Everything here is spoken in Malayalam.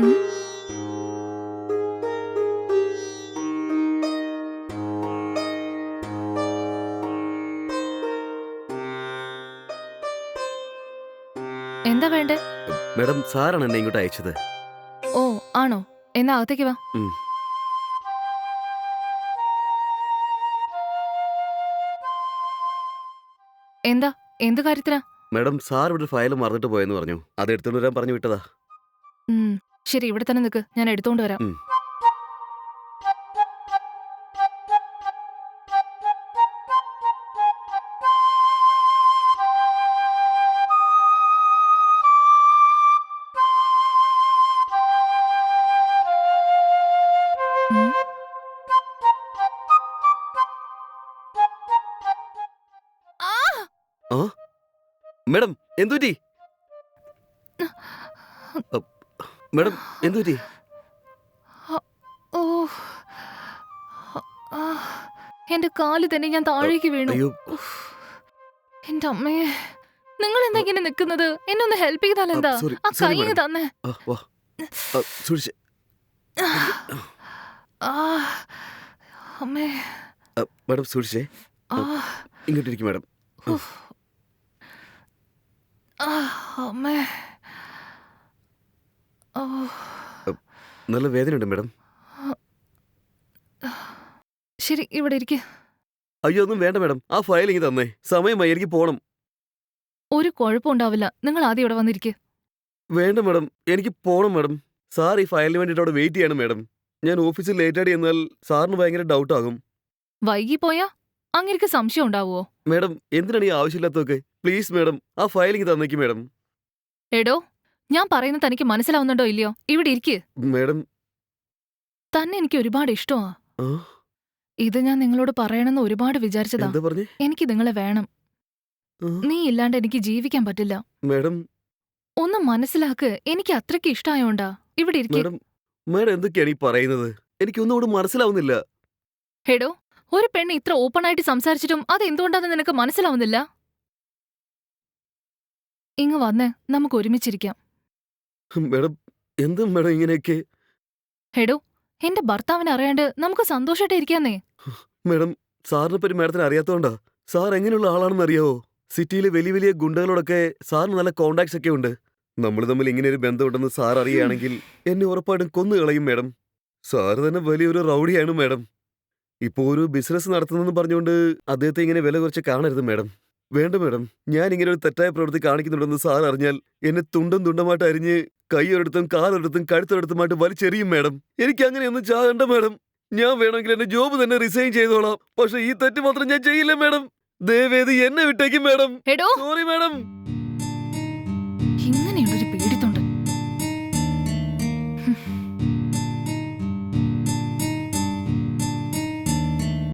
ഉം. എന്താ വേണ്ടേ? മാഡം, സാറാണ് എന്നെ ഇങ്ങോട്ട് അയച്ചത്. ഓ, ആണോ? എന്നാ അകത്തേക്ക് വാ. ഉം. എന്താ? എന്ത് കാര്യത്തിനാ? മാഡം, സാർ ഇവിടെ ഒരു ഫയൽ മറന്നിട്ട് പോയെന്ന് പറഞ്ഞു. അത് എടുത്തോണ്ട് വരാൻ പറഞ്ഞു വിട്ടതാ. ഉം. ശരി, ഇവിടെ തന്നെ നിക്ക്. ഞാൻ എടുത്തോണ്ട് വരാം. ഉം. ഉം. ആ! ആ മാഡം, എന്തുപറ്റി? മാഡം, എന്തുപറ്റി? ഓ, ആ, എന്റെ കാല് തന്നെ ഞാൻ താഴേക്ക് വീണു. അയ്യോ. ഉഫ്. എന്റെ അമ്മേ, നിങ്ങൾ എന്താ ഇങ്ങനെ നിക്കുന്നത്? എന്നെ ഒന്ന് ഹെൽപ്പ് ചെയ്താൽ എന്താ? സോറി ആ സോറി കൈ മാഡം. തന്നെ. വാ. സൂക്ഷിച്ച്. ആ, അമ്മേ. മാഡം സൂക്ഷിച്ചേ. ആ, ഇങ്ങോട്ടിരിക്കും മാഡം. ഉഫ്. ആ, അമ്മേ. ഓ, നല്ല വേദനയുണ്ട് മാഡം. ശരി, ഇവിടെ ഇരിക്ക്. അയ്യോ, ഒന്നും വേണ്ട മാഡം. ആ ഫയൽ ഇങ്ങ് തന്നേ. സമയമായി, എനിക്ക് പോണം. ഒരു കുഴപ്പമുണ്ടാവില്ല. നിങ്ങൾ ആദ്യം ഇവിടെ വന്നിരിക്ക്. വേണ്ട മാഡം, എനിക്ക് പോണം മാഡം. സാർ ഈ ഫയലിന് വേണ്ടിയിട്ട് അവിടെ വെയിറ്റ് ചെയ്യണം മാഡം. ഞാൻ ഓഫീസിൽ ലേറ്റായിട്ട് ചെന്നാൽ സാറിന് ഭയങ്കര ഡൗട്ട് ആകും. വൈകി പോയാ അങ്ങേർക്ക് സംശയം ഉണ്ടാവുമോ? മാഡം, എന്തിനാണ് ഈ ആവശ്യമില്ലാത്തതൊക്കെ? പ്ലീസ് മാഡം, ആ ഫയൽ ഇങ്ങ് തന്നേക്ക് മാഡം. എടോ, ഞാൻ പറയുന്നത് തനിക്ക് മനസ്സിലാവുന്നുണ്ടോ ഇല്ലയോ? ഇവിടെ ഇരിക്ക്. മാഡം. തന്നെ എനിക്ക് ഒരുപാട് ഇഷ്ടമാ. ആ, ഇത് ഞാൻ നിങ്ങളോട് പറയണമെന്ന് ഒരുപാട് വിചാരിച്ചതാ. എന്താ പറഞ്ഞേ? എനിക്ക് നിങ്ങളെ വേണം. ആ, നീ ഇല്ലാണ്ട് എനിക്ക് ജീവിക്കാൻ പറ്റില്ല. മാഡം. ഒന്ന് മനസ്സിലാക്ക്. എനിക്ക് അത്രയ്ക്ക് ഇഷ്ടായോണ്ടാ. ഇവിടെ ഇരിക്ക്. മാഡം, മാഡം എന്തൊക്കെയാണ് ഈ പറയുന്നത്? എനിക്കൊന്നും കൂടെ മനസ്സിലാവുന്നില്ല. എടോ, ഒരു പെണ്ണ് ഇത്ര ഓപ്പൺ ആയിട്ട് സംസാരിച്ചിട്ടും അത് എന്തുകൊണ്ടാന്ന് നിനക്ക് മനസ്സിലാവുന്നില്ല? ഇങ്ങ് വന്നേ, നമുക്ക് ഒരുമിച്ചിരിക്കാം. മാഡം, എന്തും മാഡം ഇങ്ങനെയൊക്കെ? എടോ, എന്റെ ഭർത്താവിനെ അറിയാണ്ട് നമുക്ക് സന്തോഷമായിട്ട് ഇരിക്കാന്നേ. മാഡം, സാറിനെ പറ്റി മാഡത്തിന് അറിയാത്തോണ്ടാ. സാർ എങ്ങനെയുള്ള ആളാണെന്ന് അറിയാവോ? സിറ്റിയിലെ വലിയ വലിയ ഗുണ്ടകളോടൊക്കെ സാറിന് നല്ല കോണ്ടാക്ട്സ് ഒക്കെ ഉണ്ട്. നമ്മൾ തമ്മിൽ ഇങ്ങനെ ഒരു ബന്ധമുണ്ടെന്ന് സാർ അറിയുകയാണെങ്കിൽ എന്നെ ഉറപ്പായിട്ടും കൊന്നു കളയും മാഡം. സാറ് തന്നെ വലിയൊരു റൗഡിയാണ് മാഡം. ഇപ്പോ ഒരു ബിസിനസ് നടത്തുന്നെന്ന് പറഞ്ഞുകൊണ്ട് അദ്ദേഹത്തെ ഇങ്ങനെ വില കുറച്ച് കാണരുത് മാഡം. വേണ്ട മാഡം, ഞാൻ ഇങ്ങനെ ഒരു തെറ്റായ പ്രവൃത്തി കാണിക്കുന്നുണ്ടെന്ന് സാർ അറിഞ്ഞാൽ എന്നെ തുണ്ടം തുണ്ടമായിട്ട് അരിഞ്ഞ് കൈയൊരിടത്തും കാലൊരിടത്തും കഴുത്തൊരിടത്തുമായിട്ട് വലിച്ചെറിയും മാഡം. എനിക്ക് അങ്ങനെയൊന്നും ചാകണ്ട മാഡം. ഞാൻ വേണമെങ്കിൽ എന്റെ ജോബ് തന്നെ റിസൈൻ ചെയ്തോളാം. പക്ഷെ ഈ തെറ്റ് മാത്രം ഞാൻ ചെയ്യില്ല മാഡം. ദയവേത് എന്നെ വിട്ടേക്കും മാഡം. എടോ, സോറി മാഡം. ഇങ്ങ്